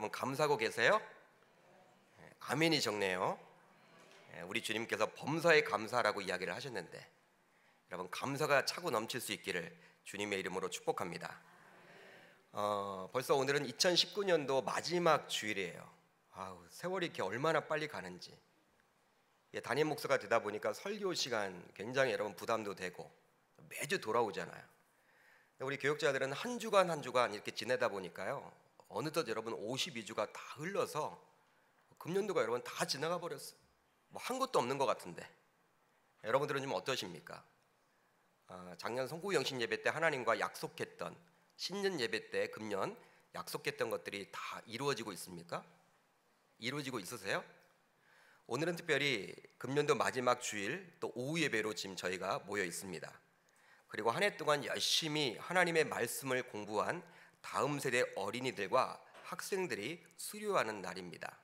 여러분 감사하고 계세요? 아멘이 적네요. 우리 주님께서 범사에 감사라고 이야기를 하셨는데 여러분 감사가 차고 넘칠 수 있기를 주님의 이름으로 축복합니다. 벌써 오늘은 2019년도 마지막 주일이에요. 세월이 이렇게 얼마나 빨리 가는지. 담임 목사가 되다 보니까 설교 시간 굉장히 여러분 부담도 되고 매주 돌아오잖아요. 우리 교육자들은 한 주간 한 주간 이렇게 지내다 보니까요, 어느덧 여러분 52주가 다 흘러서 금년도가 여러분 다 지나가 버렸어요. 한 것도 없는 것 같은데 여러분들은 좀 어떠십니까? 작년 성구영신 예배 때 하나님과 약속했던 신년 예배 때 금년 약속했던 것들이 다 이루어지고 있습니까? 이루어지고 있으세요? 오늘은 특별히 금년도 마지막 주일 또 오후 예배로 지금 저희가 모여 있습니다. 그리고 한 해 동안 열심히 하나님의 말씀을 공부한 다음 세대 어린이들과 학생들이 수료하는 날입니다.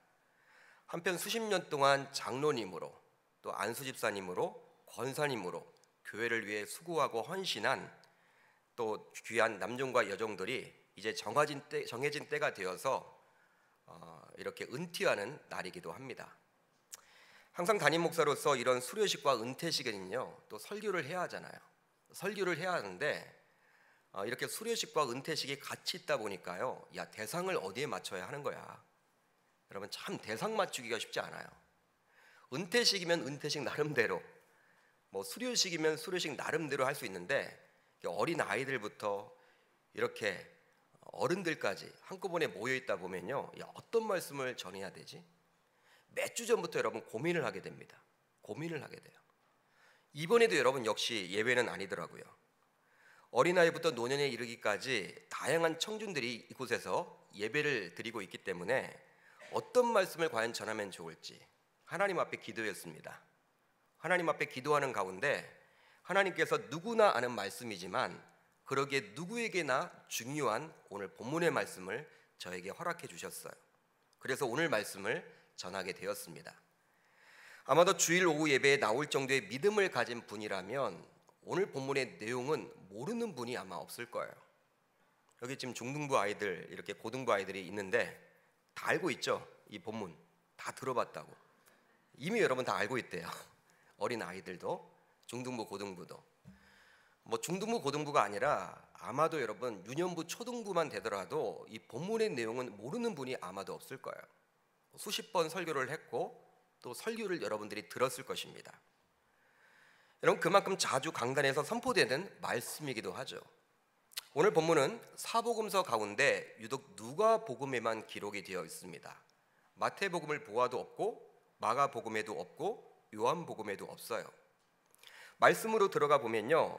한편 수십 년 동안 장로님으로 또 안수집사님으로 권사님으로 교회를 위해 수고하고 헌신한 또 귀한 남종과 여종들이 이제 정해진 때가 되어서 이렇게 은퇴하는 날이기도 합니다. 항상 담임 목사로서 이런 수료식과 은퇴식은요 또 설교를 해야 하잖아요. 설교를 해야 하는데 이렇게 수료식과 은퇴식이 같이 있다 보니까요, 대상을 어디에 맞춰야 하는 거야. 여러분 참 대상 맞추기가 쉽지 않아요. 은퇴식이면 은퇴식 나름대로, 수료식이면 수료식 나름대로 할 수 있는데 어린 아이들부터 이렇게 어른들까지 한꺼번에 모여 있다 보면요, 어떤 말씀을 전해야 되지? 몇 주 전부터 여러분 고민을 하게 됩니다. 고민을 하게 돼요. 이번에도 여러분 역시 예외는 아니더라고요. 어린아이부터 노년에 이르기까지 다양한 청중들이 이곳에서 예배를 드리고 있기 때문에 어떤 말씀을 과연 전하면 좋을지 하나님 앞에 기도했습니다. 하나님 앞에 기도하는 가운데 하나님께서 누구나 아는 말씀이지만 그러기에 누구에게나 중요한 오늘 본문의 말씀을 저에게 허락해 주셨어요. 그래서 오늘 말씀을 전하게 되었습니다. 아마도 주일 오후 예배에 나올 정도의 믿음을 가진 분이라면 오늘 본문의 내용은 모르는 분이 아마 없을 거예요. 여기 지금 중등부 아이들, 이렇게 고등부 아이들이 있는데 다 알고 있죠? 이 본문 다 들어봤다고. 이미 여러분 다 알고 있대요. 어린 아이들도, 중등부, 고등부도. 중등부, 고등부가 아니라 아마도 여러분 유년부, 초등부만 되더라도 이 본문의 내용은 모르는 분이 아마도 없을 거예요. 수십 번 설교를 했고 또 설교를 여러분들이 들었을 것입니다. 여러분 그만큼 자주 강단에서 선포되는 말씀이기도 하죠. 오늘 본문은 사복음서 가운데 유독 누가복음에만 기록이 되어 있습니다. 마태복음을 보아도 없고 마가복음에도 없고 요한복음에도 없어요. 말씀으로 들어가 보면요,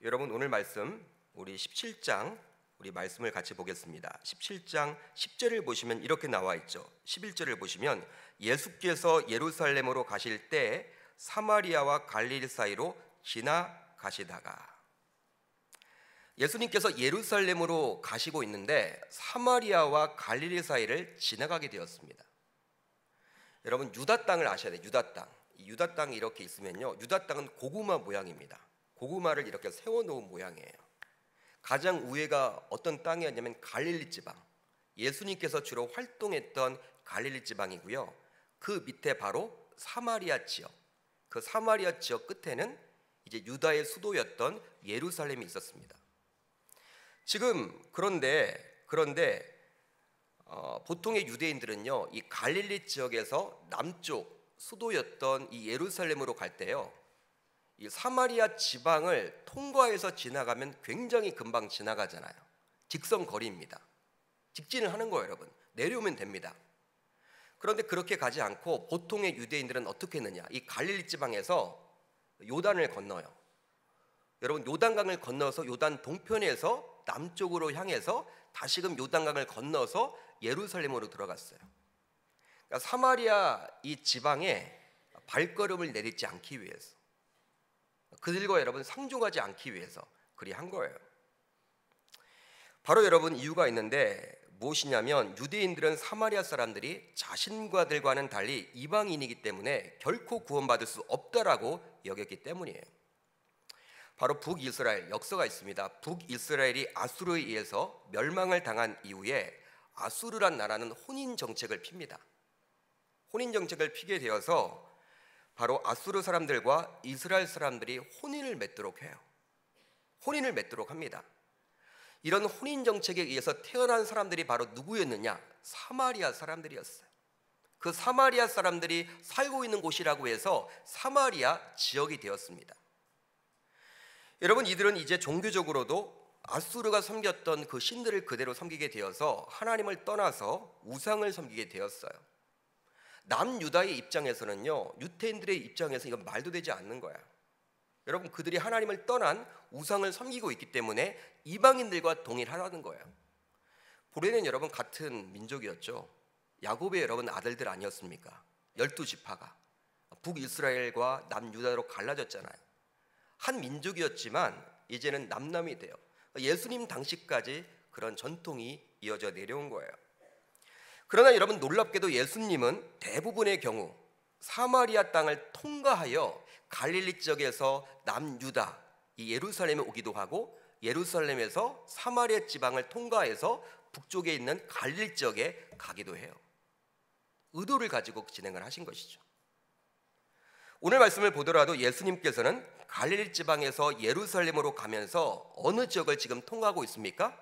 여러분 오늘 말씀 우리 17장 우리 말씀을 같이 보겠습니다. 17장 10절을 보시면 이렇게 나와 있죠. 11절을 보시면 예수께서 예루살렘으로 가실 때 사마리아와 갈릴리 사이로 지나가시다가, 예수님께서 예루살렘으로 가시고 있는데 사마리아와 갈릴리 사이를 지나가게 되었습니다. 여러분 유다 땅을 아셔야 돼요. 유다 땅. 이 유다 땅이 이렇게 있으면요, 유다 땅은 고구마 모양입니다. 고구마를 이렇게 세워놓은 모양이에요. 가장 우회가 어떤 땅이었냐면 갈릴리 지방, 예수님께서 주로 활동했던 갈릴리 지방이고요. 그 밑에 바로 사마리아 지역, 그 사마리아 지역 끝에는 이제 유다의 수도였던 예루살렘이 있었습니다. 지금 그런데 보통의 유대인들은요, 이 갈릴리 지역에서 남쪽 수도였던 이 예루살렘으로 갈 때요, 이 사마리아 지방을 통과해서 지나가면 굉장히 금방 지나가잖아요. 직선 거리입니다. 직진을 하는 거예요, 여러분. 내려오면 됩니다. 그런데 그렇게 가지 않고 보통의 유대인들은 어떻게 했느냐? 이 갈릴리 지방에서 요단을 건너요. 여러분 요단강을 건너서 요단 동편에서 남쪽으로 향해서 다시금 요단강을 건너서 예루살렘으로 들어갔어요. 그러니까 사마리아 이 지방에 발걸음을 내딛지 않기 위해서, 그들과 여러분 상종하지 않기 위해서 그리 한 거예요. 바로 여러분 이유가 있는데 무엇이냐면 유대인들은 사마리아 사람들이 자신과들과는 달리 이방인이기 때문에 결코 구원받을 수 없다라고 여겼기 때문이에요. 바로 북이스라엘 역사가 있습니다. 북이스라엘이 아수르에 의해서 멸망을 당한 이후에 아수르란 나라는 혼인 정책을 핍니다. 혼인 정책을 피게 되어서 바로 아수르 사람들과 이스라엘 사람들이 혼인을 맺도록 해요. 혼인을 맺도록 합니다. 이런 혼인 정책에 의해서 태어난 사람들이 바로 누구였느냐? 사마리아 사람들이었어요. 그 사마리아 사람들이 살고 있는 곳이라고 해서 사마리아 지역이 되었습니다. 여러분, 이들은 이제 종교적으로도 아수르가 섬겼던 그 신들을 그대로 섬기게 되어서 하나님을 떠나서 우상을 섬기게 되었어요. 남유다의 입장에서는요, 유태인들의 입장에서 이건 말도 되지 않는 거야. 여러분, 그들이 하나님을 떠난 우상을 섬기고 있기 때문에 이방인들과 동일하라는 거예요. 보레는 여러분 같은 민족이었죠. 야곱의 여러분 아들들 아니었습니까? 12지파가 북이스라엘과 남유다로 갈라졌잖아요. 한 민족이었지만 이제는 남남이 돼요. 예수님 당시까지 그런 전통이 이어져 내려온 거예요. 그러나 여러분, 놀랍게도 예수님은 대부분의 경우 사마리아 땅을 통과하여 갈릴리 지역에서 남유다 이 예루살렘에 오기도 하고, 예루살렘에서 사마리아 지방을 통과해서 북쪽에 있는 갈릴리 지역에 가기도 해요. 의도를 가지고 진행을 하신 것이죠. 오늘 말씀을 보더라도 예수님께서는 갈릴리 지방에서 예루살렘으로 가면서 어느 지역을 지금 통과하고 있습니까?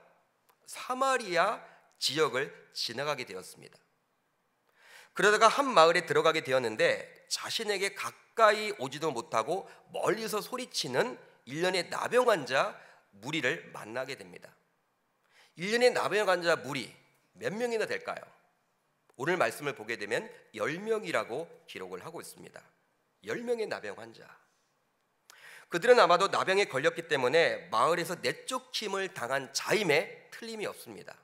사마리아 지역을 지나가게 되었습니다. 그러다가 한 마을에 들어가게 되었는데 자신에게 가까이 오지도 못하고 멀리서 소리치는 일련의 나병 환자 무리를 만나게 됩니다. 일련의 나병 환자 무리 몇 명이나 될까요? 오늘 말씀을 보게 되면 10명이라고 기록을 하고 있습니다. 10명의 나병 환자. 그들은 아마도 나병에 걸렸기 때문에 마을에서 내쫓김을 당한 자임에 틀림이 없습니다.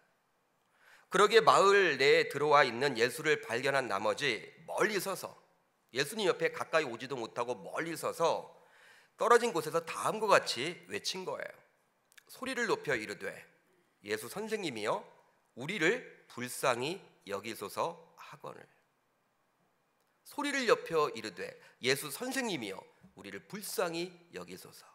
그러기에 마을 내에 들어와 있는 예수를 발견한 나머지 멀리 서서, 예수님 옆에 가까이 오지도 못하고 멀리 서서 떨어진 곳에서 다음과 같이 외친 거예요. 소리를 높여 이르되 예수 선생님이여 우리를 불쌍히 여기소서 하거늘. 소리를 높여 이르되 예수 선생님이여 우리를 불쌍히 여기소서.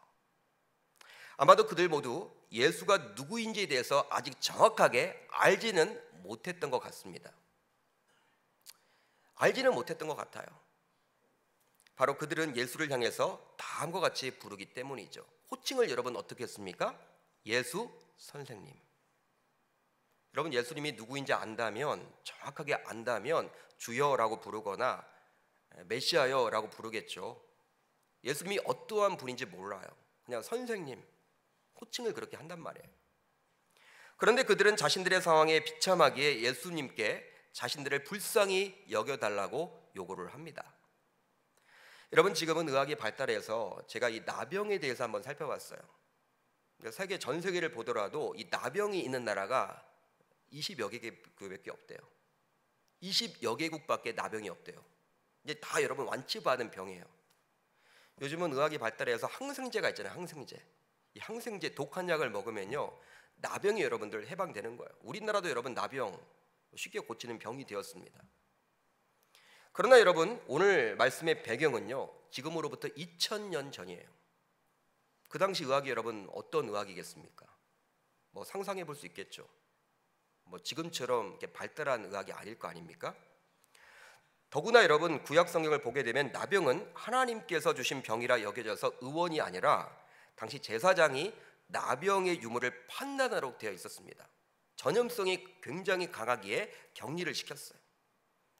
아마도 그들 모두 예수가 누구인지에 대해서 아직 정확하게 알지는 못했던 것 같습니다. 알지는 못했던 것 같아요. 바로 그들은 예수를 향해서 다음과 같이 부르기 때문이죠. 호칭을 여러분 어떻게 했습니까? 예수 선생님. 여러분, 예수님이 누구인지 안다면, 정확하게 안다면 주여라고 부르거나 메시아여라고 부르겠죠. 예수님이 어떠한 분인지 몰라요. 그냥 선생님, 호칭을 그렇게 한단 말이에요. 그런데 그들은 자신들의 상황에 비참하기에 예수님께 자신들을 불쌍히 여겨달라고 요구를 합니다. 여러분, 지금은 의학이 발달해서 제가 이 나병에 대해서 한번 살펴봤어요. 세계 전 세계를 보더라도 이 나병이 있는 나라가 20여 개국밖에 없대요. 20여 개국밖에 나병이 없대요. 이제 다 여러분 완치받은 병이에요. 요즘은 의학이 발달해서 항생제가 있잖아요. 항생제. 이 항생제 독한 약을 먹으면요 나병이 여러분들 해방되는 거예요. 우리나라도 여러분 나병 쉽게 고치는 병이 되었습니다. 그러나 여러분, 오늘 말씀의 배경은요 지금으로부터 2000년 전이에요. 그 당시 의학이 여러분 어떤 의학이겠습니까? 뭐 상상해 볼 수 있겠죠. 뭐 지금처럼 이렇게 발달한 의학이 아닐 거 아닙니까? 더구나 여러분, 구약 성경을 보게 되면 나병은 하나님께서 주신 병이라 여겨져서 의원이 아니라 당시 제사장이 나병의 유무를 판단하도록 되어 있었습니다. 전염성이 굉장히 강하기에 격리를 시켰어요.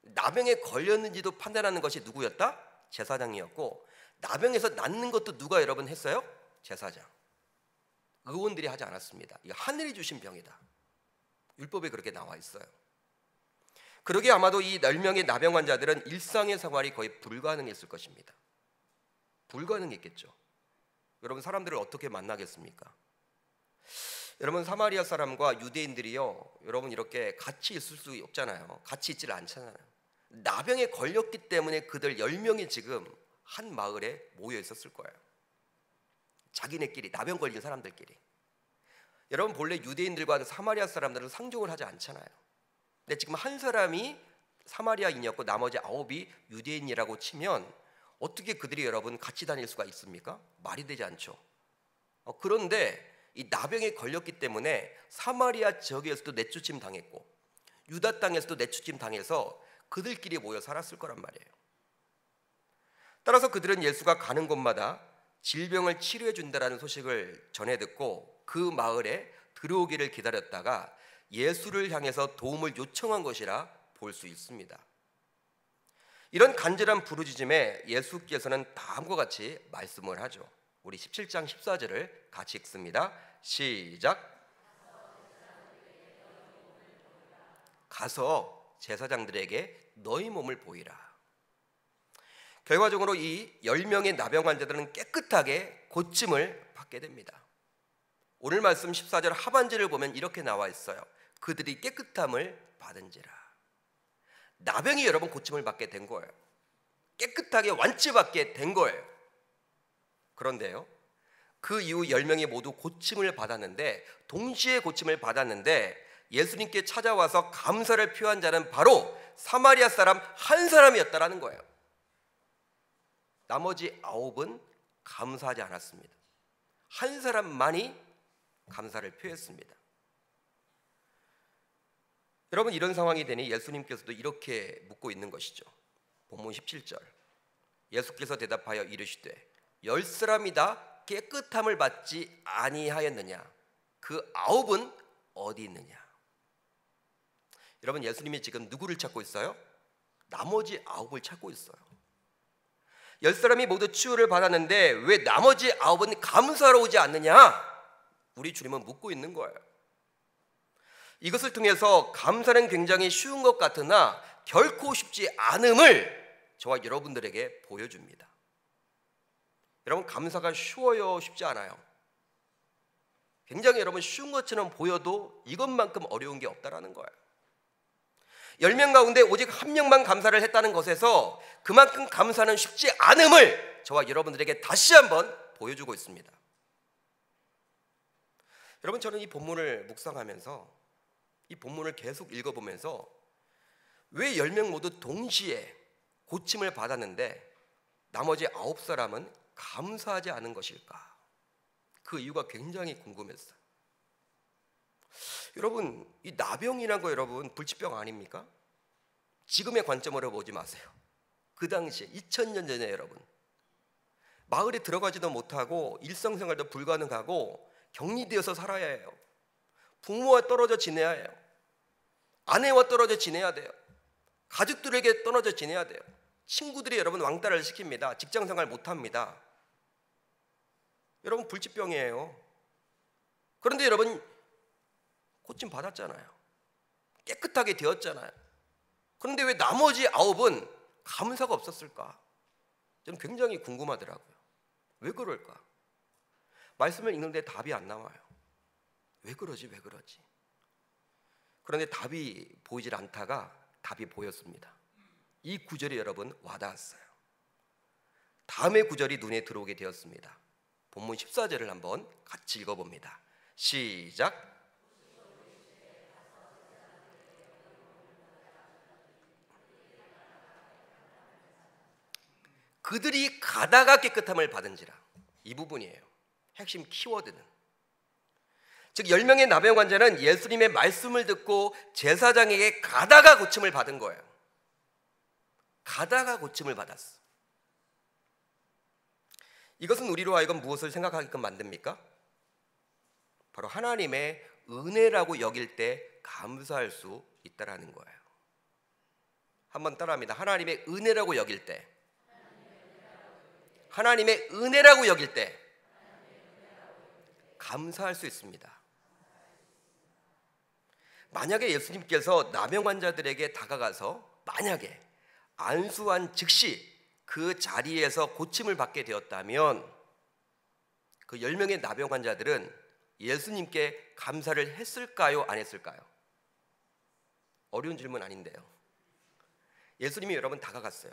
나병에 걸렸는지도 판단하는 것이 누구였다? 제사장이었고, 나병에서 낫는 것도 누가 여러분 했어요? 제사장. 의원들이 하지 않았습니다. 이거 하늘이 주신 병이다. 율법에 그렇게 나와 있어요. 그러기에 아마도 이 10명의 나병 환자들은 일상의 생활이 거의 불가능했을 것입니다. 불가능했겠죠. 여러분, 사람들을 어떻게 만나겠습니까? 여러분, 사마리아 사람과 유대인들이요 여러분 이렇게 같이 있을 수 없잖아요. 같이 있질 않잖아요. 나병에 걸렸기 때문에 그들 10명이 지금 한 마을에 모여 있었을 거예요. 자기네끼리, 나병 걸린 사람들끼리. 여러분, 본래 유대인들과 사마리아 사람들은 상종을 하지 않잖아요. 근데 지금 한 사람이 사마리아인이었고 나머지 9이 유대인이라고 치면 어떻게 그들이 여러분 같이 다닐 수가 있습니까? 말이 되지 않죠. 그런데 이 나병에 걸렸기 때문에 사마리아 지역에서도 내쫓임 당했고, 유다 땅에서도 내쫓김 당해서 그들끼리 모여 살았을 거란 말이에요. 따라서 그들은 예수가 가는 곳마다 질병을 치료해 준다라는 소식을 전해 듣고 그 마을에 들어오기를 기다렸다가 예수를 향해서 도움을 요청한 것이라 볼 수 있습니다. 이런 간절한 부르짖음에 예수께서는 다음과 같이 말씀을 하죠. 우리 17장 14절을 같이 읽습니다. 시작. 가서 제사장들에게 너희 몸을 보이라. 결과적으로 이 10명의 나병 환자들은 깨끗하게 고침을 받게 됩니다. 오늘 말씀 14절 하반절을 보면 이렇게 나와 있어요. 그들이 깨끗함을 받은지라. 나병이 여러분 고침을 받게 된 거예요. 깨끗하게 완치받게 된 거예요. 그런데요, 그 이후 10명이 모두 고침을 받았는데, 동시에 고침을 받았는데 예수님께 찾아와서 감사를 표한 자는 바로 사마리아 사람 한 사람이었다라는 거예요. 나머지 9은 감사하지 않았습니다. 한 사람만이 감사를 표했습니다. 여러분, 이런 상황이 되니 예수님께서도 이렇게 묻고 있는 것이죠. 본문 17절. 예수께서 대답하여 이르시되 10사람이 다 깨끗함을 받지 아니하였느냐? 그 9은 어디 있느냐? 여러분, 예수님이 지금 누구를 찾고 있어요? 나머지 9을 찾고 있어요. 10사람이 모두 치유를 받았는데 왜 나머지 9은 감사하러 오지 않느냐? 우리 주님은 묻고 있는 거예요. 이것을 통해서 감사는 굉장히 쉬운 것 같으나 결코 쉽지 않음을 저와 여러분들에게 보여줍니다. 여러분, 감사가 쉬워요? 쉽지 않아요? 굉장히 여러분 쉬운 것처럼 보여도 이것만큼 어려운 게 없다라는 거예요. 10명 가운데 오직 1명만 감사를 했다는 것에서 그만큼 감사는 쉽지 않음을 저와 여러분들에게 다시 한번 보여주고 있습니다. 여러분, 저는 이 본문을 묵상하면서 이 본문을 계속 읽어보면서 왜 10명 모두 동시에 고침을 받았는데 나머지 9사람은 감사하지 않은 것일까? 그 이유가 굉장히 궁금했어요. 여러분, 이 나병이란 거 여러분 불치병 아닙니까? 지금의 관점으로 보지 마세요. 그 당시에 2000년 전에 여러분 마을에 들어가지도 못하고 일상생활도 불가능하고 격리되어서 살아야 해요. 부모와 떨어져 지내야 해요. 아내와 떨어져 지내야 돼요. 가족들에게 떨어져 지내야 돼요. 친구들이 여러분 왕따를 시킵니다. 직장생활 못합니다. 여러분 불치병이에요. 그런데 여러분 고침 받았잖아요. 깨끗하게 되었잖아요. 그런데 왜 나머지 9은 감사가 없었을까? 저는 굉장히 궁금하더라고요. 왜 그럴까? 말씀을 읽는데 답이 안 나와요. 왜 그러지? 왜 그러지? 그런데 답이 보이질 않다가 답이 보였습니다. 이 구절이 여러분 와닿았어요. 다음의 구절이 눈에 들어오게 되었습니다. 본문 14절을 한번 같이 읽어봅니다. 시작. 그들이 가다가 깨끗함을 받은지라. 이 부분이에요. 핵심 키워드는. 즉 10명의 나병 환자는 예수님의 말씀을 듣고 제사장에게 가다가 고침을 받은 거예요. 가다가 고침을 받았어. 이것은 우리로 하여금 무엇을 생각하게끔 만듭니까? 바로 하나님의 은혜라고 여길 때 감사할 수 있다라는 거예요. 한번 따라합니다. 하나님의 은혜라고 여길 때, 하나님의 은혜라고 여길 때 감사할 수 있습니다. 만약에 예수님께서 나병 환자들에게 다가가서 만약에 안수한 즉시 그 자리에서 고침을 받게 되었다면 그 10명의 나병 환자들은 예수님께 감사를 했을까요? 안 했을까요? 어려운 질문 아닌데요. 예수님이 여러분 다가갔어요.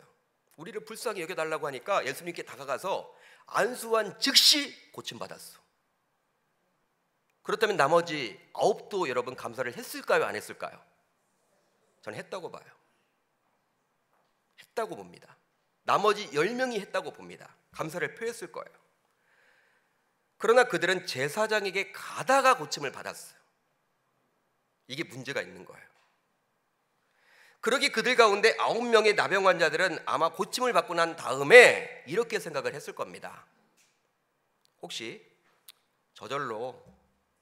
우리를 불쌍히 여겨달라고 하니까 예수님께 다가가서 안수한 즉시 고침받았어. 그렇다면 나머지 9도 여러분 감사를 했을까요? 안 했을까요? 저는 했다고 봐요. 했다고 봅니다. 나머지 10명이 했다고 봅니다. 감사를 표했을 거예요. 그러나 그들은 제사장에게 가다가 고침을 받았어요. 이게 문제가 있는 거예요. 그러기 그들 가운데 9명의 나병 환자들은 아마 고침을 받고 난 다음에 이렇게 생각을 했을 겁니다. 혹시 저절로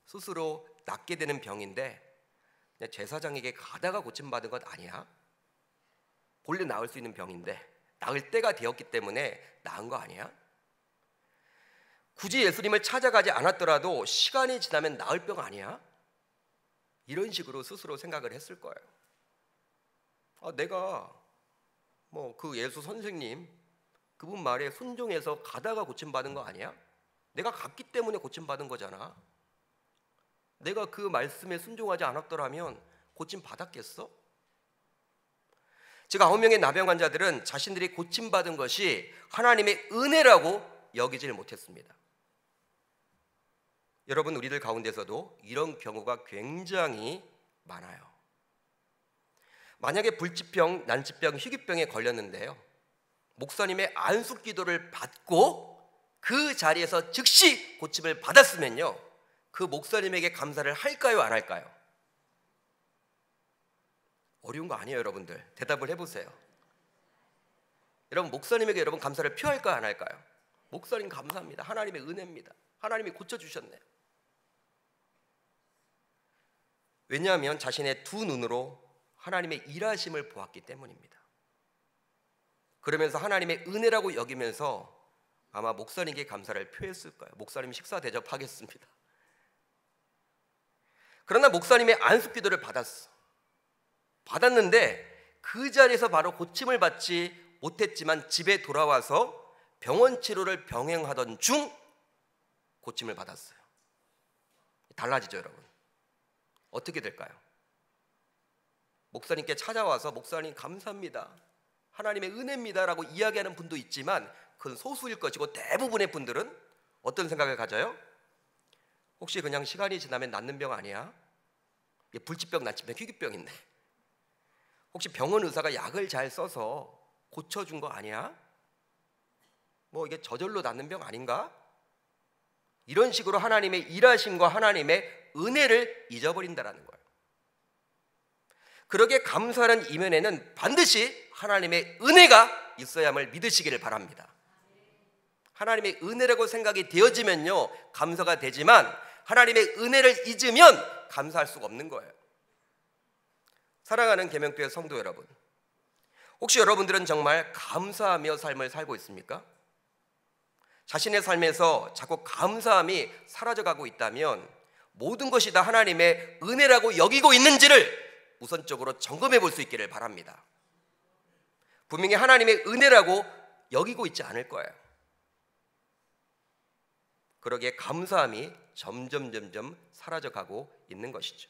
스스로 낫게 되는 병인데 그냥 제사장에게 가다가 고침받은 것 아니야? 본래 나을 수 있는 병인데 나을 때가 되었기 때문에 나은 거 아니야? 굳이 예수님을 찾아가지 않았더라도 시간이 지나면 나을 병 아니야? 이런 식으로 스스로 생각을 했을 거예요. 내가 그 예수 선생님 그분 말에 순종해서 가다가 고침받은 거 아니야? 내가 갔기 때문에 고침받은 거잖아. 내가 그 말씀에 순종하지 않았더라면 고침받았겠어? 즉 9명의 나병 환자들은 자신들이 고침받은 것이 하나님의 은혜라고 여기질 못했습니다. 여러분, 우리들 가운데서도 이런 경우가 굉장히 많아요. 만약에 불치병, 난치병, 희귀병에 걸렸는데요, 목사님의 안수 기도를 받고 그 자리에서 즉시 고침을 받았으면요, 그 목사님에게 감사를 할까요, 안 할까요? 어려운 거 아니에요, 여러분들. 대답을 해보세요. 여러분, 목사님에게 여러분 감사를 표할까요, 안 할까요? 목사님 감사합니다. 하나님의 은혜입니다. 하나님이 고쳐주셨네요. 왜냐하면 자신의 두 눈으로 하나님의 일하심을 보았기 때문입니다. 그러면서 하나님의 은혜라고 여기면서 아마 목사님께 감사를 표했을 거예요. 목사님 식사 대접하겠습니다. 그러나 목사님의 안수 기도를 받았는데 그 자리에서 바로 고침을 받지 못했지만 집에 돌아와서 병원 치료를 병행하던 중 고침을 받았어요. 달라지죠, 여러분. 어떻게 될까요? 목사님께 찾아와서 목사님 감사합니다, 하나님의 은혜입니다 라고 이야기하는 분도 있지만 그건 소수일 것이고 대부분의 분들은 어떤 생각을 가져요? 혹시 그냥 시간이 지나면 낫는 병 아니야? 이게 불치병, 난치병, 희귀병인데 혹시 병원 의사가 약을 잘 써서 고쳐준 거 아니야? 이게 저절로 낫는 병 아닌가? 이런 식으로 하나님의 일하심과 하나님의 은혜를 잊어버린다는 거예요. 그러기에 감사하는 이면에는 반드시 하나님의 은혜가 있어야함을 믿으시기를 바랍니다. 하나님의 은혜라고 생각이 되어지면요, 감사가 되지만 하나님의 은혜를 잊으면 감사할 수가 없는 거예요. 사랑하는 계명교회 성도 여러분, 혹시 여러분들은 정말 감사하며 삶을 살고 있습니까? 자신의 삶에서 자꾸 감사함이 사라져가고 있다면 모든 것이 다 하나님의 은혜라고 여기고 있는지를 우선적으로 점검해 볼 수 있기를 바랍니다. 분명히 하나님의 은혜라고 여기고 있지 않을 거예요. 그러기에 감사함이 점점 사라져가고 있는 것이죠.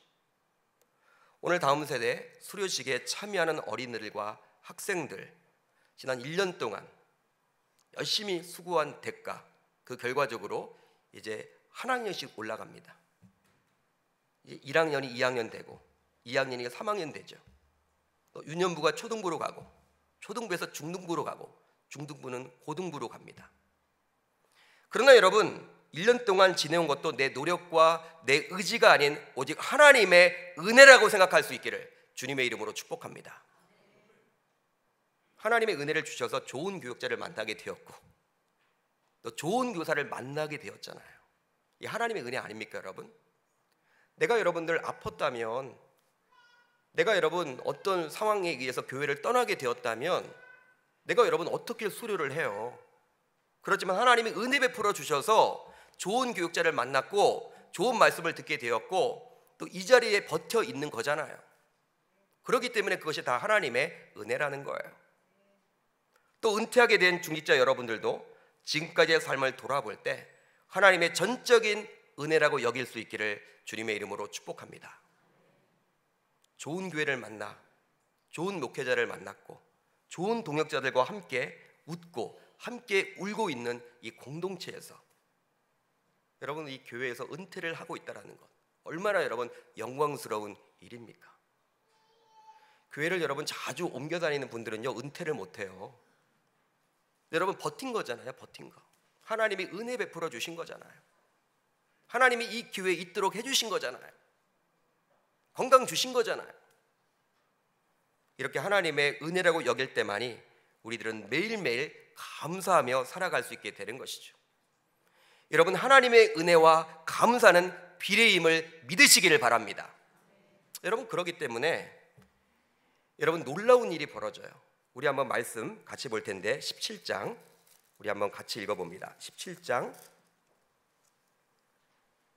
오늘 다음 세대 수료식에 참여하는 어린이들과 학생들, 지난 1년 동안 열심히 수고한 대가, 그 결과적으로 이제 한 학년씩 올라갑니다. 1학년이 2학년 되고 2학년이 3학년 되죠. 또 유년부가 초등부로 가고 초등부에서 중등부로 가고 중등부는 고등부로 갑니다. 그러나 여러분, 1년 동안 지내온 것도 내 노력과 내 의지가 아닌 오직 하나님의 은혜라고 생각할 수 있기를 주님의 이름으로 축복합니다. 하나님의 은혜를 주셔서 좋은 교육자를 만나게 되었고 또 좋은 교사를 만나게 되었잖아요. 이 하나님의 은혜 아닙니까, 여러분? 내가 여러분들 아팠다면, 내가 여러분 어떤 상황에 의해서 교회를 떠나게 되었다면 내가 여러분 어떻게 수료를 해요? 그렇지만 하나님이 은혜 베풀어 주셔서 좋은 교육자를 만났고 좋은 말씀을 듣게 되었고 또 이 자리에 버텨 있는 거잖아요. 그렇기 때문에 그것이 다 하나님의 은혜라는 거예요. 또 은퇴하게 된 중직자 여러분들도 지금까지의 삶을 돌아볼 때 하나님의 전적인 은혜라고 여길 수 있기를 주님의 이름으로 축복합니다. 좋은 교회를 만나 좋은 목회자를 만났고 좋은 동역자들과 함께 웃고 함께 울고 있는 이 공동체에서 여러분, 이 교회에서 은퇴를 하고 있다는 것 얼마나 여러분 영광스러운 일입니까? 교회를 여러분 자주 옮겨 다니는 분들은요, 은퇴를 못해요. 여러분 버틴 거잖아요. 버틴 거. 하나님이 은혜 베풀어 주신 거잖아요. 하나님이 이 교회에 있도록 해주신 거잖아요. 건강 주신 거잖아요. 이렇게 하나님의 은혜라고 여길 때만이 우리들은 매일매일 감사하며 살아갈 수 있게 되는 것이죠. 여러분, 하나님의 은혜와 감사는 비례임을 믿으시기를 바랍니다. 여러분, 그렇기 때문에 여러분, 놀라운 일이 벌어져요. 우리 한번 말씀 같이 볼 텐데 17장 우리 한번 같이 읽어봅니다. 17장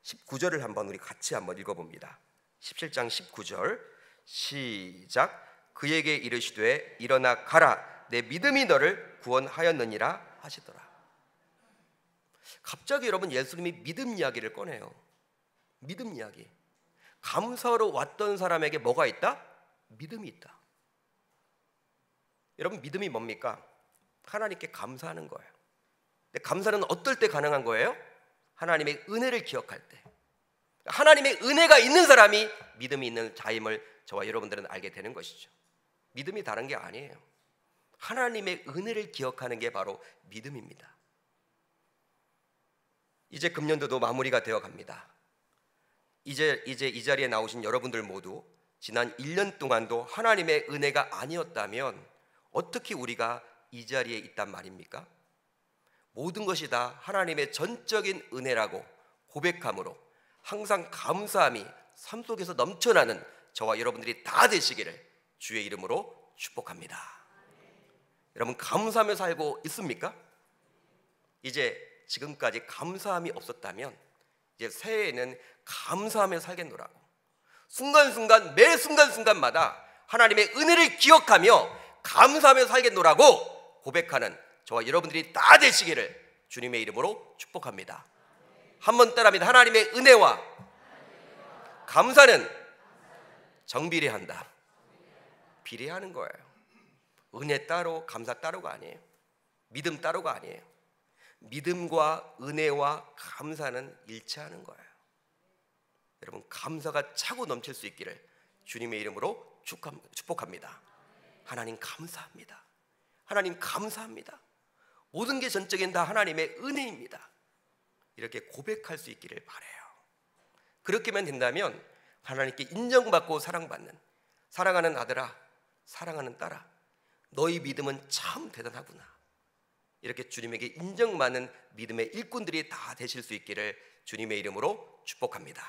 19절을 한번 우리 같이 한번 읽어봅니다. 17장 19절 시작. 그에게 이르시되 일어나 가라, 내 믿음이 너를 구원하였느니라 하시더라. 갑자기 여러분, 예수님이 믿음 이야기를 꺼내요. 믿음 이야기. 감사로 왔던 사람에게 뭐가 있다? 믿음이 있다. 여러분, 믿음이 뭡니까? 하나님께 감사하는 거예요. 근데 감사는 어떨 때 가능한 거예요? 하나님의 은혜를 기억할 때. 하나님의 은혜가 있는 사람이 믿음이 있는 자임을 저와 여러분들은 알게 되는 것이죠. 믿음이 다른 게 아니에요. 하나님의 은혜를 기억하는 게 바로 믿음입니다. 이제 금년도도 마무리가 되어 갑니다. 이제 이 자리에 나오신 여러분들 모두 지난 1년 동안도 하나님의 은혜가 아니었다면 어떻게 우리가 이 자리에 있단 말입니까? 모든 것이 다 하나님의 전적인 은혜라고 고백함으로 항상 감사함이 삶 속에서 넘쳐나는 저와 여러분들이 다 되시기를 주의 이름으로 축복합니다. 여러분, 감사하며 살고 있습니까? 이제 지금까지 감사함이 없었다면 이제 새해에는 감사하며 살겠노라고, 순간순간 매 순간순간마다 하나님의 은혜를 기억하며 감사하며 살겠노라고 고백하는 저와 여러분들이 다 되시기를 주님의 이름으로 축복합니다. 한번 따라합니다. 하나님의 은혜와 감사는 정비례한다. 비례하는 거예요. 은혜 따로 감사 따로가 아니에요. 믿음 따로가 아니에요. 믿음과 은혜와 감사는 일치하는 거예요. 여러분, 감사가 차고 넘칠 수 있기를 주님의 이름으로 축복합니다. 하나님 감사합니다. 하나님 감사합니다. 모든 게 전적인 다 하나님의 은혜입니다. 이렇게 고백할 수 있기를 바라요. 그렇게만 된다면 하나님께 인정받고 사랑받는, 사랑하는 아들아, 사랑하는 딸아, 너희 믿음은 참 대단하구나, 이렇게 주님에게 인정받는 믿음의 일꾼들이 다 되실 수 있기를 주님의 이름으로 축복합니다.